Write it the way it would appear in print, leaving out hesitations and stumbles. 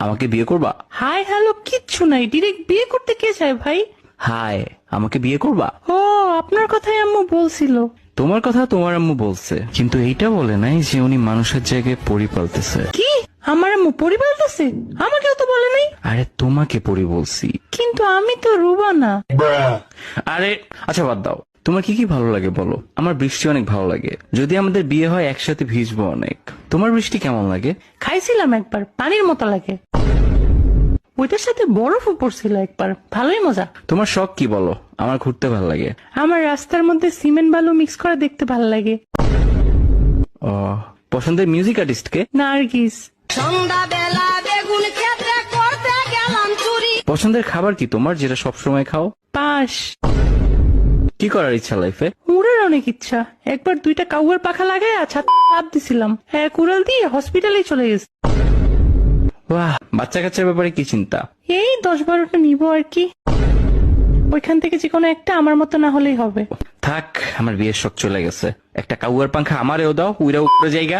আমাকে বিয়ে করবা? হাই হ্যালো কিচ্ছু নাই, ডিরেক্ট বিয়ে করতে কে চায় ভাই? হাই, আমাকে বিয়ে করবা? ও, আপনার কথাই আম্মু বলছিল। তোমার কথা তোমার আম্মু বলছে, কিন্তু এইটা বলে নাই যে উনি মানুষের জায়গায় পরি পালতেছে। কি? আমার আম্মু পরি পাল্টাছে? আমাকেও তো বলে নাই। আরে তোমাকে পরি বলছি। কিন্তু আমি তো রুবা না। আরে আচ্ছা বাদ দাও, তোমার কি কি ভালো লাগে বলো? আমার বৃষ্টি অনেক ভালো লাগে, যদি আমাদের বিয়ে হয় একসাথে ভিজবো অনেক। তোমার বৃষ্টি কেমন লাগে? খাইছিলাম একবার, পানির মতো লাগে। ওইটার সাথে বরফও পড়ছিল একবার, ভালোই মজা। তোমার শখ কি বলো? আমার ঘুরতে ভালো লাগে। আমার রাস্তার মধ্যে সিমেন্ট বালু মিক্স করে দেখতে ভালো লাগে। ও, পছন্দের মিউজিক আর্টিস্ট কে? নার্গিস। সন্ধ্যাবেলা বেগুন ক্ষেত্রে করতে গেলাম চুরি। পছন্দের খাবার কি তোমার, যেটা সবসময় খাও? পাশ। কি করার ইচ্ছা লাইফে? উড়ার অনেক ইচ্ছা। একবার 2টা কাউয়ার পাখা লাগাই আচ্ছা লাভ দিছিলাম, এক উড়াল দিয়ে হসপিটালে চলে গেছে। বাহ, বাচ্চা কাচ্চার ব্যাপারে কি চিন্তা? এই 10-12টা নিবো আর কি। ওইখান থেকে যে কোনো একটা আমার মতো না হলেই হবে। থাক, আমার বিয়ের শখ চলে গেছে। একটা কাউয়ার পাংখা আমারেও দাও, উইরা উপরে জায়গা।